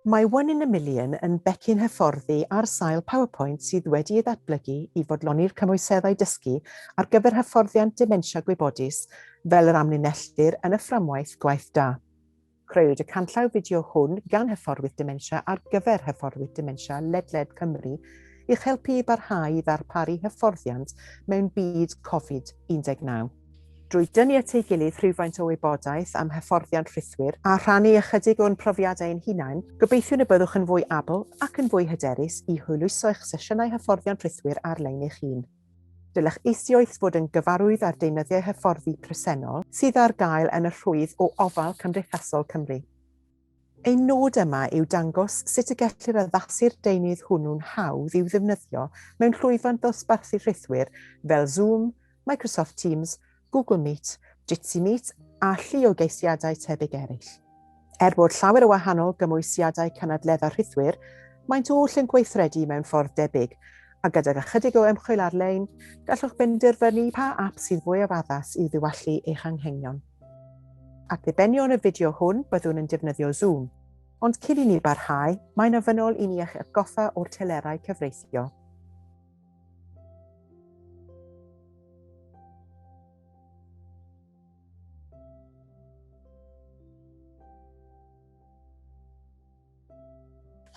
Mae One in a Million yn becyn hyfforddi ar sail PowerPoint sydd wedi'i ddatblygu i fodloni'r cymwyseddau dysgu ar gyfer hyfforddiant dementia gwybodus fel yr amlinelldir yn y fframwaith gwaith da. Creuwyd y canllaw fideo hwn gan hyfforddwyr dementia ar gyfer hyfforddwyr dementia ledled Cymru i'ch helpu i barhau i ddarparu hyfforddiant mewn byd Covid-19. Drwy dynnu at ei gilydd rhywfaint o wybodaeth am hyfforddiant rhythwyr a rhannu ychydig o'n profiadau ein hunain, gobeithio y byddwch yn fwy abl ac yn fwy hyderus i hwyluso eich sesiynau hyfforddiant rhythwyr ar-lein eich hun. Dylech eisoes fod yn gyfarwydd ar deunyddiau hyfforddi presennol sydd ar gael yn y rhwydd o ofal Cymdeithasol Cymru. Ein nod yma yw dangos sut y gellir addasu'r deunydd hwnnw'n hawdd i'w ddefnyddio mewn llwyfan ddosbarthu rhythwyr fel Zoom, Microsoft Teams, Google Meet, Jitsi Meet a llu o geisiadau tebyg eraill. Bod llawer o wahanol gymwysiadau canadleddau rhythwyr, maent oll yn gweithredu mewn ffordd debyg, a gydag ychydig o ymchwil ar-lein, gallwch benderfynu pa ap sydd fwy addas i ddiwallu eich anghenion. Ac ddibenion y fideo hwn byddwn yn defnyddio Zoom, ond cyn i ni barhau, mae'n ofynol i ni eich atgoffa o'r telerau cyfreithio.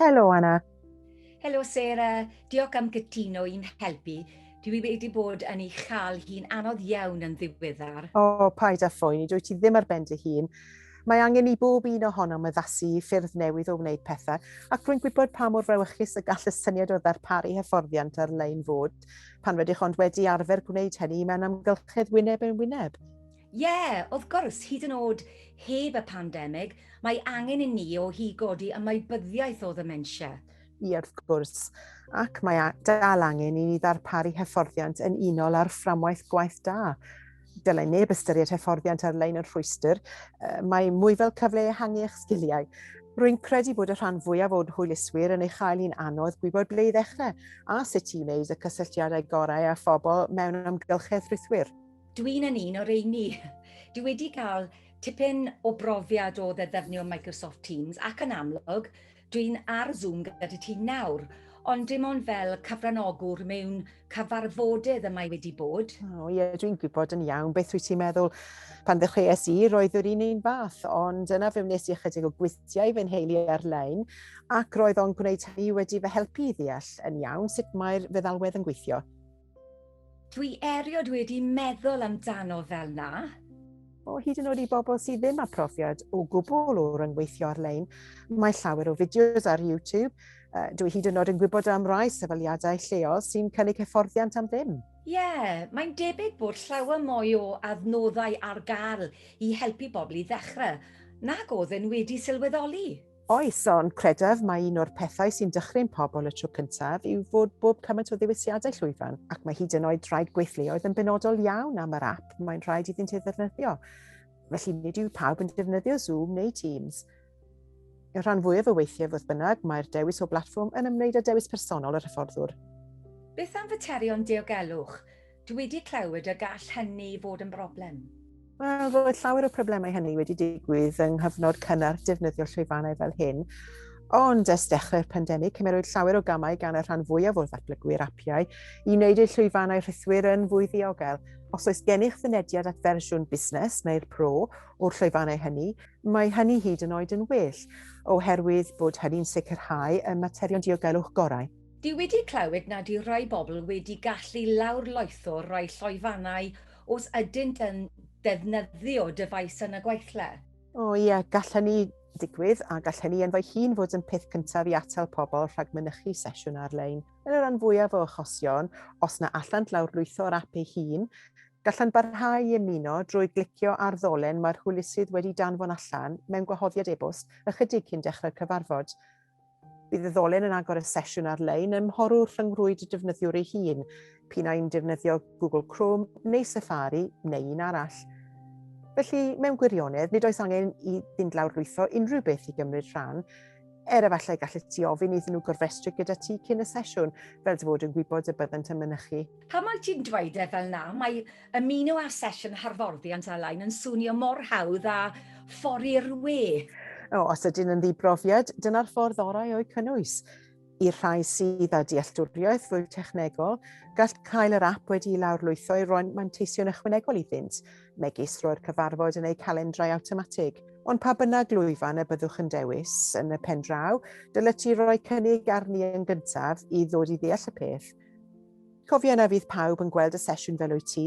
Helo, Anna. Helo, Sarah. Diolch am gytuno i'n helpu. Dwi wedi bod yn ei chael hi'n anodd iawn yn ddiweddar. Paid â phoeni, dwi ti ddim ar ben dy hun. Mae angen i bob un ohonom addasu ffyrdd newydd o wneud pethau, ac rwy'n gwybod pa mor frawychus y gall y syniad o ddarparu hyfforddiant ar-lein fod, pan rydych ond wedi arfer gwneud hynny mewn amgylchedd wyneb yn wyneb. Wrth gwrs, hyd yn oed heb y pandemig, mae angen i ni o higodi ymwybyddiaeth o ddementia. Wrth gwrs, ac mae dal angen i ni ddarparu hyfforddiant yn unol ar fframwaith gwaith da. Dylai neb ystyried hyfforddiant ar-lein yn rhwystyr, mae mwy fel cyfle ehangu eich sgiliau. Rwy'n credu bod y rhan fwyaf o'n hwyluswyr yn ei chael i'n anodd gwybod ble i ddechrau, a sut i wneud y cysylltiadau gorau â phobl mewn amgylchedd rhythwyr. Dwi'n yn un o'r reini. Dwi wedi cael tipyn o brofiad o ddefnyddio Microsoft Teams ac yn amlwg, dwi'n ar Zoom gyda ti nawr, ond dim ond fel cyfranogwr mewn cyfarfodydd y mae wedi bod. Dwi'n gwybod yn iawn beth wyt ti'n meddwl. Pan ddechreuais i, roedd yr un fath, ond yna fe wnes i ychydig o gwythiau fy nheulu ar-lein, ac roedd o'n gwneud hynny wedi fy helpu i ddeall yn iawn sut mae'r feddalwedd yn gweithio. Dwi eriod wedi meddwl amdano fel na. Hyd yn oed i bobl sydd ddim â profiad o gwbl o ryngweithio ar-lein, mae llawer o fideos ar YouTube. Dwi hyd yn oed yn gwybod am rai sefydliadau lleol sy'n cynnig hyfforddiant am ddim. Mae'n debyg bod llawer mwy o adnoddau ar gael i helpu bobl i ddechrau, nag oedd yn wedi sylweddoli. Oes, ond credaf mae un o'r pethau sy'n dychryn pobl y tro cyntaf yw fod bob cymaint o ddewisiadau llwyfan, ac mae hyd yn oed rhaid gweithleoedd yn benodol iawn am yr ap mae'n rhaid iddynt ei ddefnyddio. Felly nid yw pawb yn defnyddio Zoom neu Teams. Y rhan fwyaf o weithiau fodd bynnag, mae'r dewis o blatfform yn ymwneud â dewis personol yr hyfforddwr. Beth am faterion diogelwch? Dwi wedi clywed y gall hynny fod yn broblem. Roedd llawer o problemau hynny wedi digwydd yng nghyfnod cynnar defnyddio llwyfannau fel hyn, ond ers dechrau'r pandemig, cymerwyd llawer o gamau gan y rhan fwyaf o'r ddatblygwyr apiau i wneud eu llwyfannau rhythwyr yn fwy ddiogel. Os oes gennych fynediad at fersiwn busnes neu'r pro o'r llwyfannau hynny, mae hynny hyd yn oed yn well, oherwydd bod hynny'n sicrhau y materion diogelwch gorau. Dwi wedi clywed nad yw rai bobl wedi gallu lawrloetho rai llwyfannau os ydynt yn defnyddio dyfais yn y gweithle. Gall hynny digwydd a gall hynny yn fwy hun fod yn peth cyntaf i atal pobl rhag mynychu sesiwn ar-lein. Yn y rhan fwyaf o achosion, os na allant lawrlwytho'r ap ei hun, gallant barhau i ymuno drwy glicio ar ddolen mae'r hwylusydd wedi danfon allan mewn gwahoddiad e-bost ychydig cyn dechrau'r cyfarfod. Bydd y ddolen yn agor y sesiwn ar-lein ym mhorwr rhyngrwyd y defnyddiwr ei hun, pinnau'n defnyddio Google Chrome neu Safari neu un arall. Felly, mewn gwirionedd, nid oes angen i fynd lawrlwytho unrhyw beth i gymryd rhan, efallai gallu ti ofyn iddyn nhw gorfestru gyda ti cyn y sesiwn, fel dy fod yn gwybod y byddant yn mynychu. Pam mae ti'n dweud fel na, mae ymuno â sesiwn hyfforddiant ar-lein yn swnio mor hawdd a ffordd i'r we. Os ydyn yn ddibrofiad, dyna'r ffordd orau o'i cynnwys. I rhai sydd â dealltwriaeth fwy technegol, gall cael yr ap wedi lawrlwytho i roi'n manteision ychwanegol iddynt, megis roi'r cyfarfod yn ei calendrau awtomatig. Ond pa bynnag lwyfan y byddwch yn dewis yn y pen draw, dylai ti roi cynnig arni yn gyntaf i ddod i ddeall y peth. Cofia yna fydd pawb yn gweld y sesiwn fel wyt ti,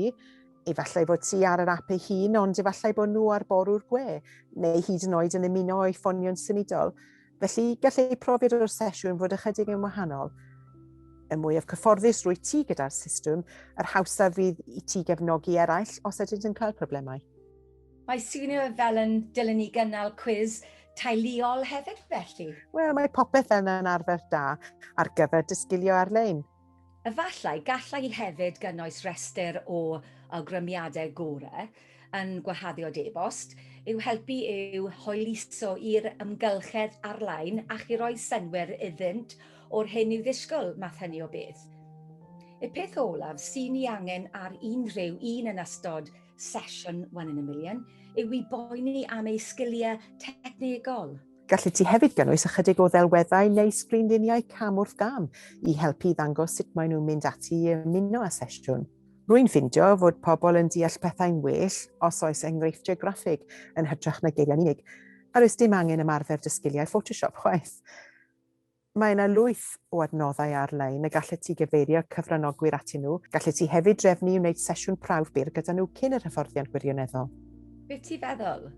efallai bod ti ar yr ap ei hun, ond efallai bod nhw ar borw'r gwe, neu hyd yn oed yn ymuno o'i ffonio'n symudol. Felly, gallai profiad o'r sesiwn fod ychydig yn wahanol. Y mwyaf cyfforddus rwy ti gyda'r system, yr hawsaf fydd i ti gefnogi eraill os ydych yn cael problemau. Mae swnio fel yn dylen ni gynnal cwiz teuluol hefyd felly. Wel, mae popeth yn arfer da ar gyfer disgilio ar-lein. Efallai gallai hefyd gynnwys restr o awgrymiadau gorau yn gwaharddiad e-bost yw helpu i'w hwyluso i'r ymgylchedd ar-lein ac i roi synwyr iddynt o'r hyn i'w ddisgwyl math hynny o beth. Y peth olaf sy'n ni angen ar unrhyw un yn ystod sesiwn 1 in a Million yw i boeni am ei sgiliau technegol. Gallu ti hefyd gynnwys ychydig o ddelweddau neu sgrinluniau cam wrth gam i helpu ddangos sut maen nhw'n mynd ati i ymuno â sesiwn. Rwy'n ffindio fod pobl yn deall pethau'n well os oes enghreifftiau graffig yn hytrach na geiriau'n unig, a oes dim angen ymarfer dysgiliau Photoshop chwaith. Mae yna lwyth o adnoddau ar-lein y gallu ti gyfeirio cyfranogwyr atyn nhw. Gallu ti hefyd drefnu i wneud sesiwn prawf byr gyda nhw cyn yr hyfforddiant gwirioneddol. Beth ti'n feddwl?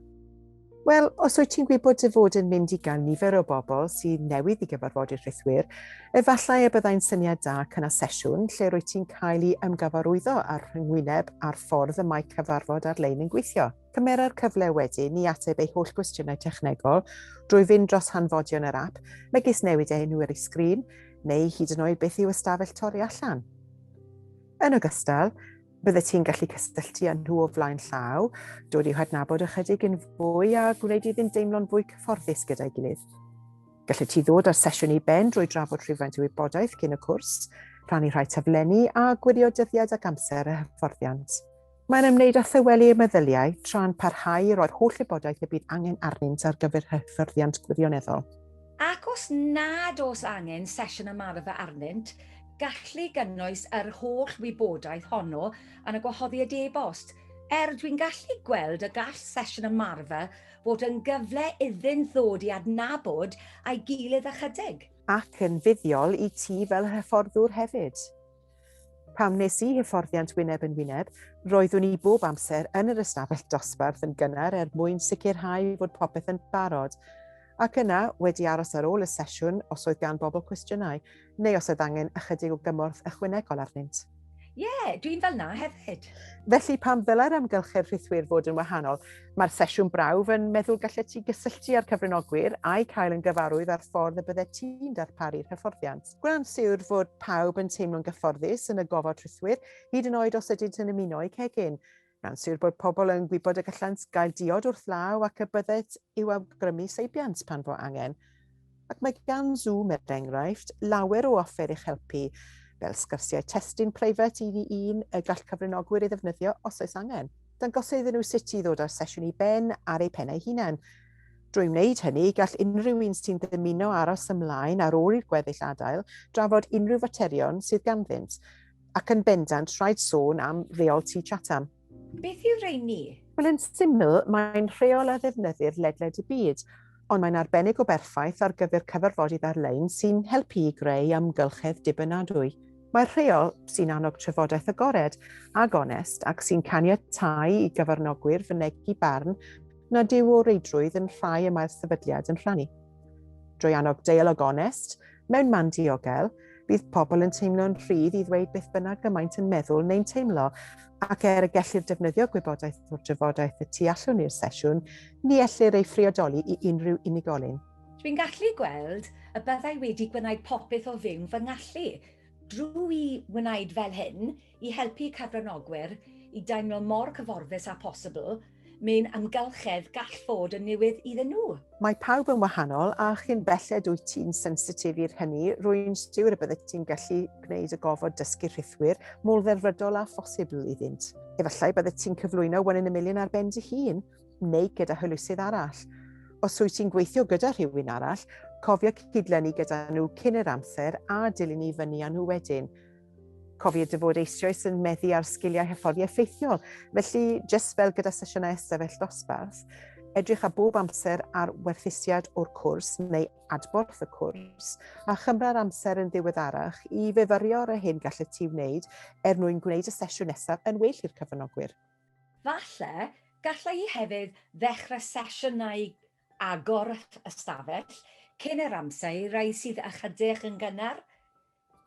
Wel, os wyt ti'n gwybod dy fod yn mynd i gael nifer o bobl sydd newydd i gyfarfodydd rhythwyr, efallai y byddai'n syniad da cynnal sesiwn lle rwyt ti'n cael ei ymgyfarwyddo ar yngwyneb ar ffordd y mae cyfarfod ar-lein yn gweithio. Cymera'r cyfle wedyn i ateb ei holl gwestiynau technegol drwy fynd dros hanfodion yr ap, megis newid enw ar ei sgrin, neu hyd yn oed beth yw ystafell torri allan. Yn ogystal, byddet ti'n gallu cysylltu â nhw o flaen llaw, dod i'w hadnabod ychydig yn fwy a gwneud iddyn deimlo'n fwy cyfforddus gyda'i gilydd. Gallu ti ddod ar sesiwn i ben drwy drafod rhywfaint o wybodaeth cyn y cwrs, rhannu rhai taflenni a gwirio dyddiad ac amser y hyfforddiant. Mae'n ymwneud â thywelu y meddyliau tra'n parhau i roi'r holl wybodaeth y bydd angen arnynt ar gyfer hyfforddiant gwirioneddol. Ac os nad oes angen sesiwn ymarfer arnynt, gallu gynnwys yr holl wybodaeth honno yn y gwahoddiad e-bost. Dwi'n gallu gweld y gall sesiwn ymarfer fod yn gyfle iddyn ddod i adnabod a'i gilydd ychydig. Ac yn fuddiol i ti fel hyfforddwr hefyd. Pam nes i hyfforddiant wyneb yn wyneb, roeddwn i bob amser yn yr ystafell dosbarth yn gynnar mwyn sicrhau fod popeth yn barod. Ac yna, wedi aros ar ôl y sesiwn os oedd gan bobl cwestiynau, neu os oedd angen ychydig o gymorth ychwanegol arnynt. Dwi'n fel na hefyd. Felly pam ddylai'r amgylchedd rhythwyr fod yn wahanol, mae'r sesiwn brawf yn meddwl gallet ti gysylltu â'r cyfranogwyr a'i cael yn gyfarwydd ar ffordd y byddet ti'n darparu'r hyfforddiant. Gwna'n siwr fod pawb yn teimlo'n gyfforddus yn y gofod rhythwyr, hyd yn oed os ydynt yn ymuno i'w cegin. Gwna'n siwr bod pobl yn gwybod y gallant gael diod wrth law ac y byddet i'w awgrymu seibiant pan fo angen. Ac mae gan Zoom er enghraifft lawer o offer i'ch helpu, fel sgyrsiau testyn preifat 1 y gall cyfranogwyr ei ddefnyddio os oes angen. Dangosai iddyn nhw sut i ddod â'r sesiwn i ben ar eu pennau hunain. Drwy wneud hynny, gall unrhyw un sy'n dymuno aros ymlaen ar ôl i'r gweddill adael drafod unrhyw faterion sydd ganddynt, ac yn bendant rhaid sôn am reol tŷ Chatham. Beth yw rheini? Wel, yn syml, mae'n rheol a ddefnyddir ledled y byd, ond mae'n arbennig o berffaith ar gyfer cyfarfodydd ar-lein sy'n helpu i greu amgylchedd dibynadwy. Mae'r rheol sy'n annog trafodaeth agored ag onest ac sy'n caniatáu i gyfarnogwyr fynegu barn nad yw o reidrwydd yn rhai y mae'r sefydliad yn rhannu. Drwy annog deialog onest, mewn man diogel, bydd pobl yn teimlo'n rhydd i ddweud beth bynnag gymaint yn meddwl neu'n teimlo, ac y gellir defnyddio gwybodaeth o'r trafodaeth y tu allan i'r sesiwn, ni ellir ei phriodoli i unrhyw unigolyn. Dwi'n gallu gweld y byddai wedi gwneud popeth o fewn fy ngallu, drwy wneud fel hyn i helpu cyfranogwyr i deimlo mor cyforddus a posibl mewn amgylchedd gall fod yn newydd iddyn nhw. Mae pawb yn wahanol a chi'n belled wyt ti'n sensitif i'r hynny, rwy'n siwr y byddet ti'n gallu gwneud y gofod dysgu rhythwyr mor ddelfrydol a phosibl iddynt. Efallai byddet ti'n cyflwyno 1 in a Million ar ben dy hun, neu gyda hylusydd arall. Os wyt ti'n gweithio gyda rhywun arall, cofio cydlennu gyda nhw cyn yr amser a dilyn ni fyny â nhw wedyn. Cofio dy fod eisoes yn meddu ar sgiliau hyfforddi effeithiol. Felly, jyst fel gyda sesiynau ystafell dosbarth, edrych a bob amser ar werthusiad o'r cwrs neu adborth y cwrs a chymryd amser yn ddiweddarach i fyfyrio ar y hyn gallet ti wneud mwyn gwneud y sesiwn nesaf yn well i'r cyfranogwyr. Falle, gallai i hefyd ddechrau sesiynau agor ystafell cyn yr amser i rai sydd ychydig yn gynnar.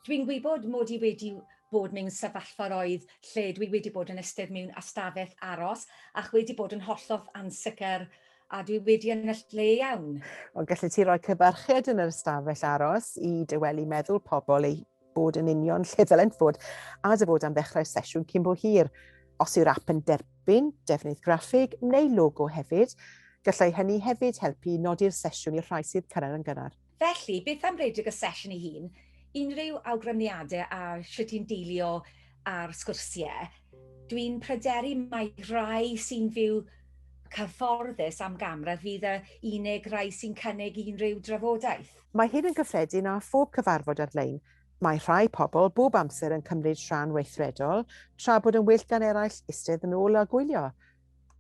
Dwi'n gwybod mod i wedi bod mewn sefyllfaoedd lle dwi wedi bod yn ystod mewn ystafell aros ac wedi bod yn hollol ansicr a dwi wedi yn y lle iawn. Ond gallet ti roi cyfarchiad yn yr ystafell aros i dywelu meddwl pobl eu bod yn union lle ddylent fod a dy fod am ddechrau sesiwn cyn bo hir. Os yw'r app yn derbyn, defnydd graffig neu logo hefyd, gallai hynny hefyd helpu nodi'r sesiwn i'r rhai sydd cyrraedd yn gynnar. Felly, beth am redeg y sesiwn ei hun? Unrhyw awgrymiadau a sut i'n dilio ar sgwrsiau, dwi'n pryderu mai rai sy'n fyw cyfforddus am gamra fydd y unig rai sy'n cynnig unrhyw drafodaeth. Mae hyn yn gyffredin â phob cyfarfod ar-lein. Mae rhai pobl bob amser yn cymryd rhan weithredol, tra bod yn well gan eraill eistedd yn ôl a gwylio.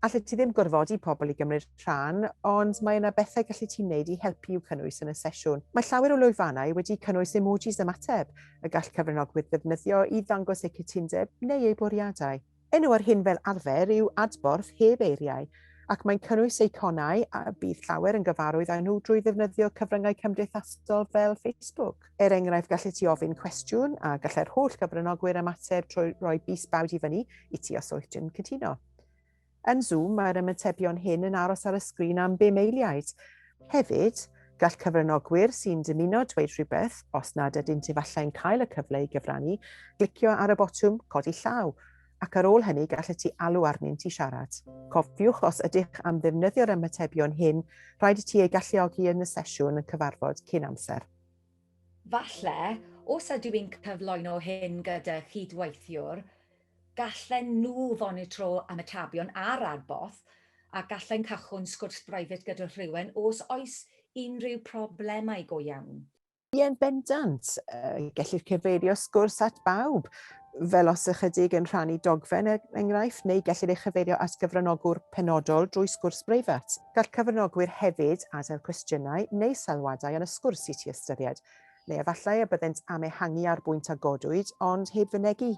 Allet ti ddim gorfodi pobl i gymryd rhan, ond mae yna bethau gallu ti'n wneud i helpu i'w cynnwys yn y sesiwn. Mae llawer o lwyfannau wedi cynnwys emojis ymateb, y gall cyfranogwyr ddefnyddio i ddangos eu cytundeb neu eu bwriadau. Enw ar hyn fel arfer yw adborth heb eiriau, ac mae'n cynnwys eiconau a bydd llawer yn gyfarwydd â nhw drwy ddefnyddio cyfryngau cymdeithasol fel Facebook. Enghraifft, gallet ti ofyn cwestiwn a gallai'r holl gyfranogwyr ymateb trwy roi bys bawd i fyny i ti os wyt yn cytuno. Yn Zoom, mae'r ymatebion hyn yn aros ar y sgrin am 5 eiliad. Hefyd, gall cyfranogwyr sy'n dymuno dweud rhywbeth, os nad ydynt efallai'n cael y cyfle i gyfrannu, glicio ar y botwm codi llaw, ac ar ôl hynny gallet ti alw arnynt i siarad. Cofiwch os ydych am ddefnyddio'r ymatebion hyn, rhaid i ti ei galluogi yn y sesiwn yn cyfarfod cyn amser. Falle, os ydw i'n cyflwyno hyn gyda chydweithiwr, gallen nhw fonitro ymatebion ar adborth a gallen cychwyn sgwrs breifat gyda rhywun os oes unrhyw problemau go iawn. Yn bendant, gellir cyfeirio sgwrs at bawb, fel os ychydig yn rhannu dogfen enghraifft, neu gellir ei chyfeirio at gyfranogwr penodol drwy sgwrs breifat. Gall cyfranogwyr hefyd adael cwestiynau neu sylwadau yn y sgwrs i ti ystyried, neu efallai y byddent am ehangu ar bwynt a godwyd, ond heb fynegu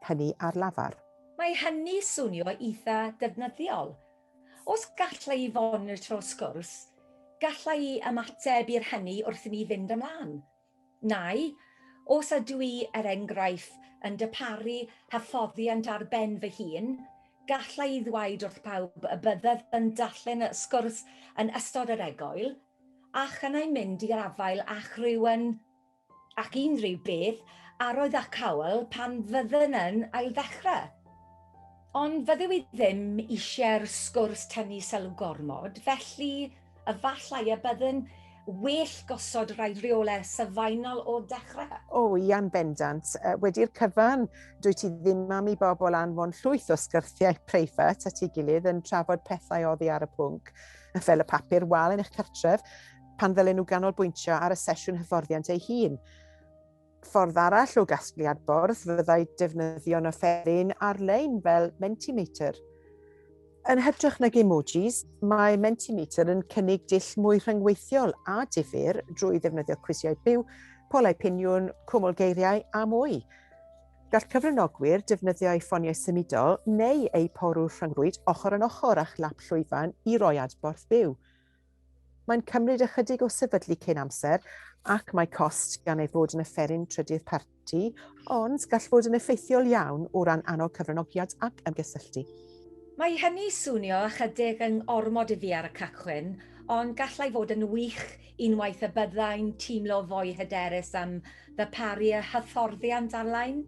hynny ar lafar. Mae hynny swnio eitha defnyddiol. Os gallai i fonitro sgwrs, gallai i ymateb i'r hynny wrth i ni fynd ymlaen. Neu, os ydw i enghraifft yn dyparu hyfforddiant ar ben fy hun, gallai i ddweud wrth pawb y byddaf yn darllen y sgwrs yn ystod yr egoel, ac yna'n mynd i'r afael ac unrhyw beth arwydd ac awel pan fydden yn ail ddechrau. Ond fyddw i ddim eisiau'r sgwrs tynnu sylw gormod, felly efallai y byddwn well gosod rai rheolau sylfaenol o dechrau. Ian bendant. Wedi'r cyfan, dwi ti ddim am i bobl anfon llwyth o sgyrthiau preifat at ei gilydd yn trafod pethau oddi ar y pwnc, fel y papur wal yn eich cartref, pan ddylen nhw ganolbwyntio ar y sesiwn hyfforddiant ei hun. Ffordd arall o gasglu adborth fyddai defnyddio'n offeryn ar-lein fel Mentimeter. Yn hytrach nag emojis, mae Mentimeter yn cynnig dull mwy rhyngweithiol a difyr drwy ddefnyddio cwisiau byw, polau piniwn, cwmwl geiriau a mwy. Gall cyfranogwyr defnyddio eu ffoniau symudol neu eu porw rhyngrwyd ochr yn ochr â chlap llwyfan i roi adborth byw. Mae'n cymryd ychydig o sefydlu cyn amser ac mae cost gan ei fod yn offeryn trydydd parti, ond gall fod yn effeithiol iawn o ran annog cyfranogiad ac ymgysylltu. Mae hynny swnio ychydig yn ormod i fi ar y cychwyn, ond gallai fod yn wych unwaith y byddai'n teimlo fwy hyderus am ddarparu y hyfforddiant ar-lein.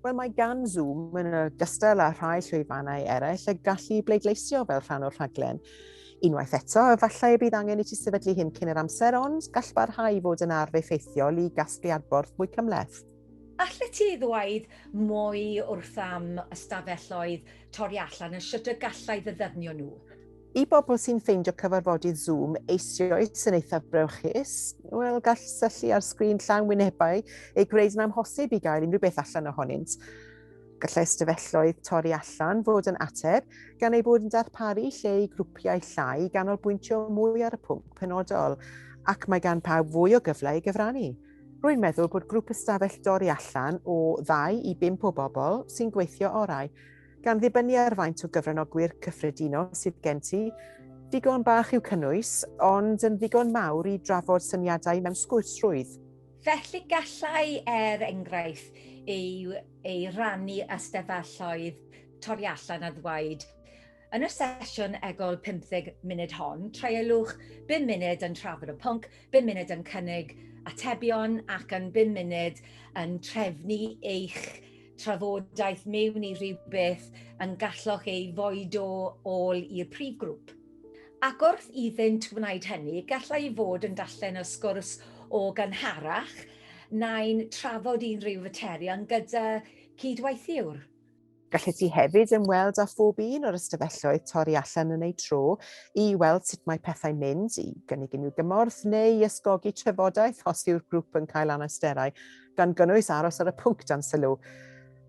Wel, mae gan Zoom yn ogystal â rhai llwyfannau eraill y gallu bleidleisio fel rhan o'r rhaglen. Unwaith eto, efallai y bydd angen i ti sefydlu hyn cyn yr amser, ond gall barhau fod yn arf effeithiol i gasglu adborth mwy cymhleth. Allet ti ddweud mwy wrth am ystafelloedd torri allan y sut y gallai ddefnyddio nhw? I bobl sy'n ffeindio cyfarfodydd Zoom eisoes yn eithaf brewchus, wel, gall syllu ar sgrin llawn wynebau eu gwneud yn amhosib i gael unrhyw beth allan ohonynt. Gallai ystafelloedd torri allan fod yn ateb gan ei bod yn darparu lle i grwpiau llai i ganolbwyntio mwy ar y pwnc penodol, ac mae gan pawb fwy o gyfle i gyfrannu. Rwy'n meddwl bod grŵp ystafell dorri allan o 2 i 5 o bobl sy'n gweithio orau, gan ddibynnu ar faint o gyfranogwyr cyffredinol sydd gen ti, digon bach i'w cynnwys, ond yn ddigon mawr i drafod syniadau mewn sgwrs rwydd. Felly gallai enghraifft ei rannu ystafelloedd torri allan a ddweud, yn y sesiwn egol 15 munud hon, treialwch 5 munud yn trafod y pwnc, 5 munud yn cynnig atebion ac yn 5 munud yn trefnu eich trafodaeth mewn i rhywbeth yn gallwch ei foed o ôl i'r prif grŵp. Ac wrth iddynt wneud hynny, gallai fod yn darllen y sgwrs o gynharach na'n trafod unrhyw faterion gyda cydweithiwr. Gallai ti hefyd ymweld â phob un o'r ystafelloedd torri allan yn ei tro i weld sut mae pethau'n mynd, i gynnig unrhyw gymorth neu i ysgogi trafodaeth os yw'r grŵp yn cael anasterau, gan gynnwys aros ar y pwnc dan sylw.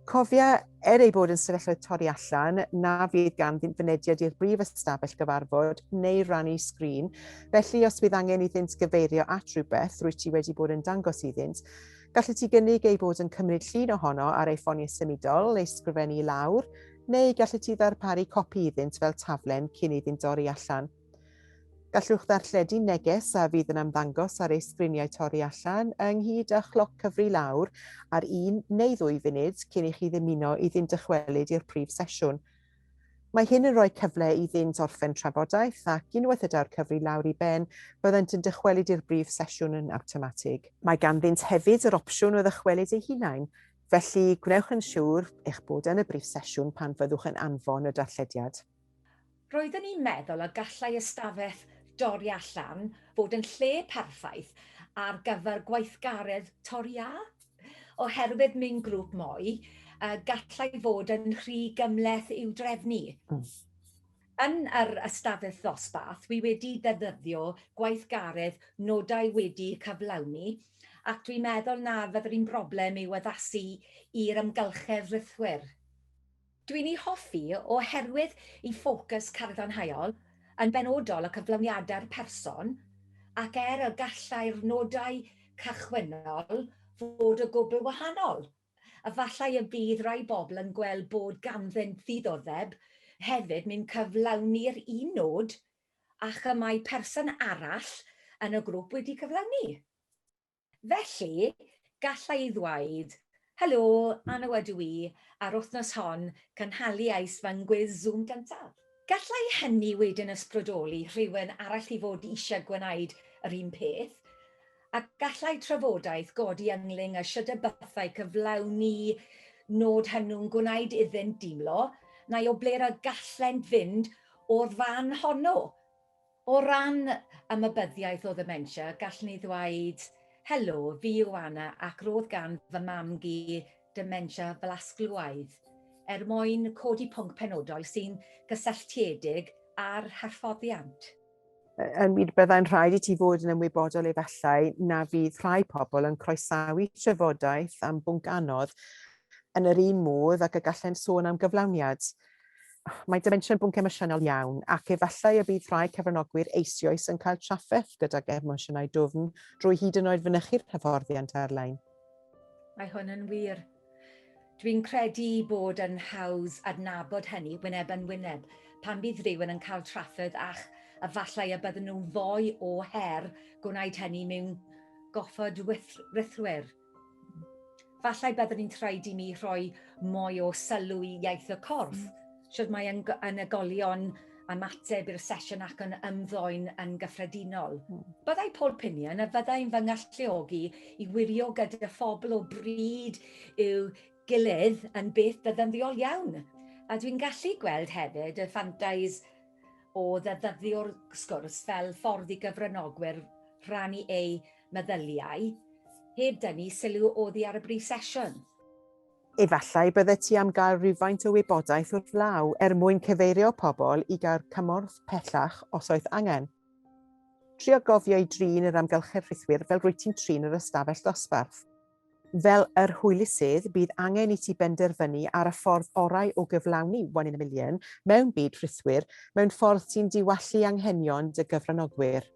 Cofia, ei bod yn ystafelloedd torri allan, na fydd gan fynediad i'r brif ystafell gyfarfod neu rannu sgrin, felly os bydd angen iddynt gyfeirio at rhywbeth rwy ti wedi bod yn dangos iddynt, gallai ti gynnig ei bod yn cymryd llun ohono ar ei ffoniau symudol, ei sgrifennu i lawr, neu gallai ti ddarparu copi iddynt fel taflen cyn iddynt dorri allan. Gallwch ddarlledu neges a fydd yn ymddangos ar ei sgriniau torri allan ynghyd â chloc cyfri lawr ar 1 neu 2 funud cyn i chi ddymuno iddynt dychwelyd i'r prif sesiwn. Mae hyn yn rhoi cyfle iddynt orffen trafodaeth ac unwaith yda'r cyfri lawr i ben, byddent yn dychwelyd i'r brif sesiwn yn awtomatig. Mae ganddynt hefyd yr opsiwn o ddychwelyd eu hunain, felly gwnewch yn siŵr eich bod yn y brif sesiwn pan fyddwch yn anfon y darllediad. Roeddwn i'n meddwl y gallai ystafell dorri allan fod yn lle perffaith ar gyfer gweithgaredd torri a. Oherwydd mewn grŵp mwy, gallai fod yn rhy gymleth i'w drefnu. Yn yr ystafell ddosbarth, wi wedi ddefnyddio gweithgaredd nodau wedi cyflawni, ac dwi'n meddwl na fyddai'r un broblem i'w addasu i'r ymgylchedd rithwyr. Dwi'n ei hoffi oherwydd i ffocws cadarnhaol yn benodol y cyflawniadau'r person, ac y gallai'r nodau cychwynnol fod y gwbl wahanol. A falle y bydd rai bobl yn gweld bod ganddynt ddiddordeb hefyd mewn cyflawni'r un nod ac y mae person arall yn y grŵp wedi cyflawni. Felly, gallai ddweud, helo, Anna ydw i, ar wythnos hon cynhalu eis fan gwiz Zoom gyntaf. Gallai hynny wedyn ysbrydoli rhywun arall i fod eisiau gwneud yr un peth, ac gallai trafodaeth godi yngling y sut y bythau cyflawni nod hwnnw'n gwneud iddynt deimlo, neu o ble y gallent fynd o'r fan honno. O ran ymwybyddiaeth o ddementia, gallwn ni ddweud, helo, fi yw Anna, ac roedd gan fy mam-gu dementia flasglwaidd, mwyn codi pwnc penodol sy'n gysylltiedig â'r hyfforddiant. Yn mi byddai'n rhaid i ti fod yn ymwybodol efallai na fydd rhai pobl yn croesawu trafodaeth am bwnc anodd yn yr un modd ac y gallen sôn am gyflawniad. Mae dementia yn bwnc emosiynol iawn ac efallai y bydd rhai cyfranogwyr eisoes yn cael trafferth gydag emosiynau dwfn drwy hyd yn oed fynychu'r hyfforddiant ar-lein. Mae hwn yn wir. Dwi'n credu bod yn hawdd adnabod hynny wyneb yn wyneb pan bydd rhywun yn cael trafferth ac efallai y bydden nhw'n fwy o her gwneud hynny mewn goffod rithwyr. Falle byddwn ni'n rhaid i mi rhoi mwy o sylw i iaith y corff, sydd mae ynegolion ymateb i'r sesiwn ac yn ymddwyn yn gyffredinol. Byddai pob pinion a fyddai'n fy ngalluogi i wirio gyda phobl o bryd i'w gilydd yn beth ddyddiol iawn. A dwi'n gallu gweld hefyd y ffantais o ddefnyddio'r sgwrs fel ffordd i gyfranogwyr rhannu eu meddyliau, heb dynnu sylw oddi ar y brif sesiwn. Efallai bydde ti am gael rhywfaint o wybodaeth wrth law mwyn cyfeirio pobl i gael cymorth pellach os oedd angen. Trio gofio i drin yr amgylchedd rhythwyr fel rwy ti'n trin yr ystafell dosbarth. Fel yr hwylusydd, bydd angen i ti benderfynu ar y ffordd orau o gyflawni 1 in a million mewn byd rhythwyr mewn ffordd sy'n diwallu anghenion dy gyfranogwyr.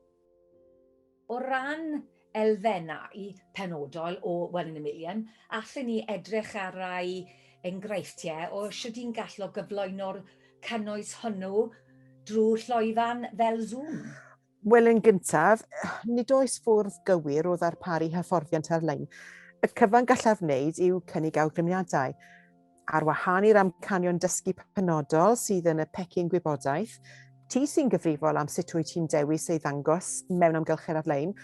O ran elfennau penodol o 1 in a million, allan ni edrych ar rai enghreifftiau o sut i'n gallu gyflwyno'r cynnwys hwnnw drwy llwyfan fel Zoom? Wel, yn gyntaf, nid oes fwrdd gywir o ddarparu hyfforddiant ar-lein. Y cyfan gallaf wneud yw cynnig awgrymiadau. Ar wahân i'r amcanion dysgu penodol sydd yn y pecyn gwybodaeth, ti sy'n gyfrifol am sut wyt ti'n dewis ei ddangos mewn amgylchedd ar-lein,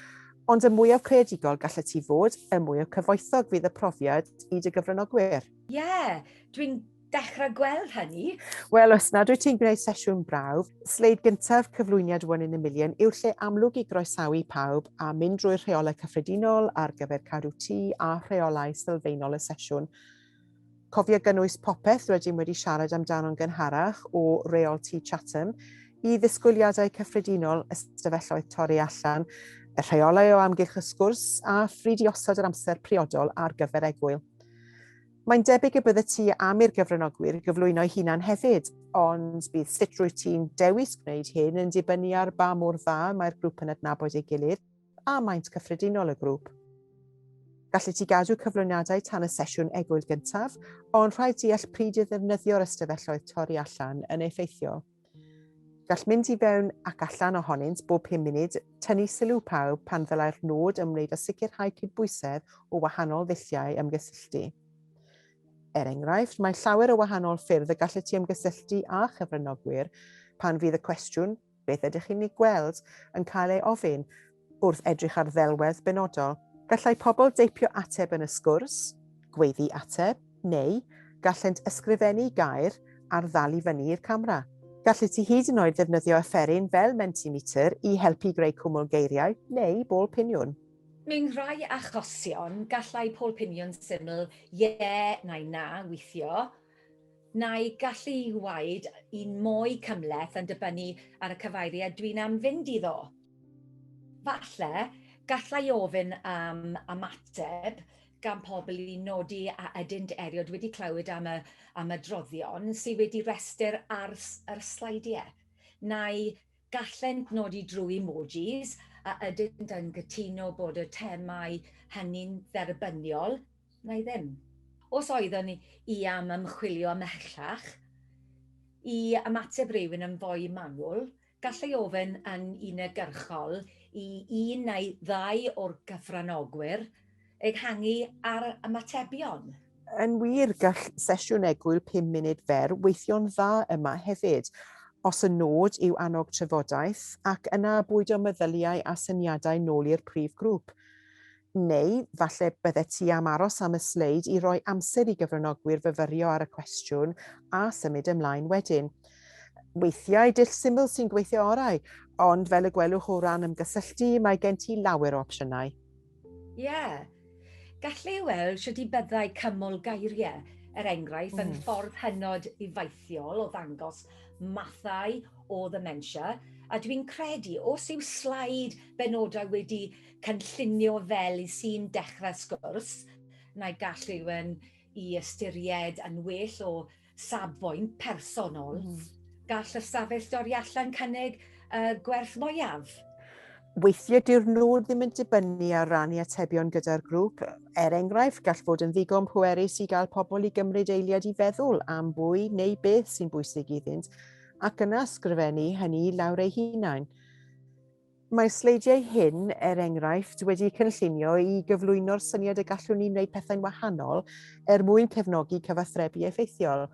ond y mwyaf creadigol gallai ti fod, y mwyaf cyfoethog fydd y profiad i dy gyfranogwyr. Ie, dwi'n dechrau gweld hynny. Wel, os nad wyt ti'n gwneud sesiwn brawf, sleid gyntaf cyflwyniad 1 in a million yw'r lle amlwg i groesawu pawb a mynd drwy'r rheolau cyffredinol ar gyfer cadw tŷ a rheolau sylfaenol y sesiwn. Cofio gynnwys popeth rydym wedi siarad amdano'n gynharach o reol tŷ Chatham i ddisgwyliadau cyffredinol ystafelloedd torri allan, y rheolau o amgylch y sgwrs a phryd i osod yr amser priodol ar gyfer egwyl. Mae'n debyg y bydde ti am i'r gyfranogwyr gyflwyno'i hunan hefyd, ond bydd sut rwyt ti'n dewis gwneud hyn yn dibynnu ar ba mor dda mae'r grŵp yn adnabod ei gilydd a maint cyffredinol y grŵp. Gallu ti gadw cyflwyniadau tan y sesiwn egwyl gyntaf, ond rhaid deall pryd i ddefnyddio'r ystafelloedd torri allan yn effeithiol. Gall mynd i fewn ac allan ohonynt bob 5 munud tynnu sylw pawb pan ddylai'r nod ymwneud â sicrhau cydbwysedd o wahanol ddulliau ymgysylltu. Enghraifft, mae llawer o wahanol ffyrdd y gallu ti ymgysylltu â chyfranogwyr pan fydd y cwestiwn beth ydych chi'n ei gweld yn cael ei ofyn wrth edrych ar ddelwedd benodol. Gallai pobl deipio ateb yn y sgwrs, gweiddi ateb, neu gallent ysgrifennu gair ar ddal i fyny i'r camera. Gallu ti hyd yn oed ddefnyddio offeryn fel Mentimeter i helpu greu cwmwl geiriau neu bôl piniwn. Mewn rhai achosion, gallai pôl piniwn syml ie neu na weithio, neu gallu i waed un mwy cymleth yn dibynnu ar y cyfeiriad dwi'n am fynd iddo. Falle, gallai ofyn am ymateb gan pobl i nodi a ydynt eriod wedi clywed am y droddion sydd wedi restr ar y sleidiau, neu gallent nodi drwy emojis a ydynt yn gytuno bod y temau hynny'n dderbyniol, neu ddim. Os oeddwn i am ymchwilio ymhellach, i ymateb rhywun yn fwy manwl, gallai ofyn yn unigyrchol i un neu ddau o'r gyfranogwyr ehangu ar ymatebion. Yn wir, gall sesiwn egwyl 5 munud fer weithio'n dda yma hefyd, os y nod yw annog trafodaeth ac yna bwydo meddyliau a syniadau nôl i'r prif grŵp. Neu, falle bydde ti am aros am y sleid i roi amser i gyfranogwyr fyfyrio ar y cwestiwn a symud ymlaen wedyn. Weithiau, dull syml sy'n gweithio orau, ond fel y gwelwch o ran ymgysylltu, mae gen ti lawer o opsiynau. Ie, gallu weld sut i byddai cymwl geiriau, enghraifft yn ffordd hynod i feithiol o ddangos mathau o ddementia, a dwi'n credu os yw slaid benodau wedi cynllunio fel i sy'n dechrau sgwrs, neu gallu i ystyried yn well o safbwynt personol, gall y stafell dorri allan cynnig gwerth mwyaf. Weithiau dyw'r nod ddim yn dibynnu ar rannu atebion gyda'r grŵp. Enghraifft, gall fod yn ddigon pwerus i gael pobl i gymryd eiliad i feddwl am bwy neu beth sy'n bwysig iddynt, ac yna ysgrifennu hynny lawr ei hunain. Mae sleidiau hyn, enghraifft, wedi cynllunio i gyflwyno'r syniad y gallwn ni wneud pethau'n wahanol mwyn cefnogi cyfathrebu effeithiol.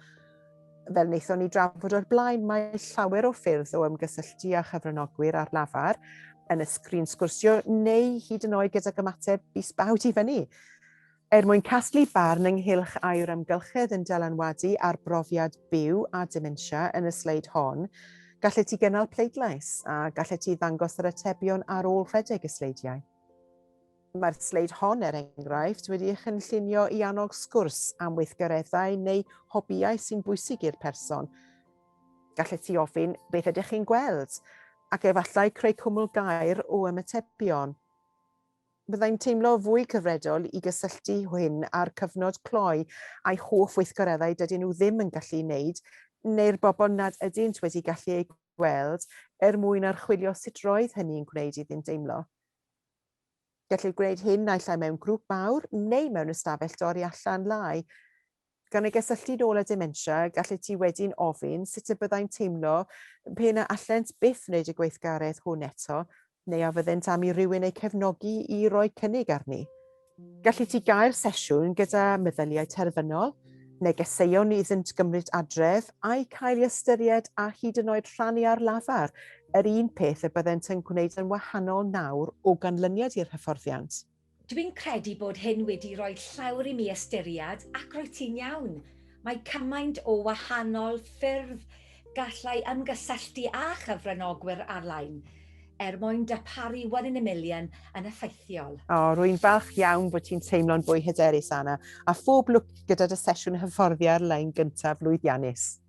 Fel wnaethon ni drafod o'r blaen, mae llawer o ffyrdd o ymgysylltu a chyfranogwyr ar lafar, yn y sgrin sgwrsio neu hyd yn oed gyda ymateb isbawd i fyny. Mwyn casglu barn ynghylch a'r ymgylchedd yn dylanwadu ar brofiad byw a dementia yn y sleid hon, gallet ti gynnal pleidlais a gallet ti ddangos yr atebion ar ôl rhedeg y sleidiau. Mae'r sleid hon, enghraifft, wedi ei chynllunio i annog sgwrs am weithgareddau neu hobïau sy'n bwysig i'r person. Gallai ti ofyn beth ydych chi'n gweld, ac efallai creu cwmwl gair o ymatebion. Byddai'n teimlo fwy cyfredol i gysylltu hyn â'r cyfnod cloi a'i hoff weithgareddau dydyn nhw ddim yn gallu wneud, neu'r bobl nad ydynt wedi gallu ei gweld mwyn archwilio sut roedd hynny'n gwneud iddynt deimlo. Gallai gwneud hyn naill ai mewn grŵp mawr neu mewn ystafell dorri allan lai. Gan ei gysylltu nôl â dementia, gallai ti wedi'n ofyn sut y byddai'n teimlo pe na allent byth wneud y gweithgaredd hwn eto, neu a fyddent am i rywun ei cefnogi i roi cynnig arni. Gallai ti gael sesiwn gyda meddyliau terfynol, negeseuon iddynt gymryd adref a'i cael ei ystyried a hyd yn oed rhannu ar lafar, yr un peth y byddent yn gwneud yn wahanol nawr o ganlyniad i'r hyfforddiant. Dwi'n credu bod hyn wedi rhoi llawr i mi ystyried ac roedd ti'n iawn. Mae cymaint o wahanol ffyrdd gallai ymgysylltu â chyfranogwyr ar-lein mwyn darparu 1 in a million yn effeithiol. Rwy'n falch iawn bod ti'n teimlo'n fwy hyderus, Anna, a phob lwc gyda'r sesiwn hyfforddi ar-lein gyntaf lwyddiannus.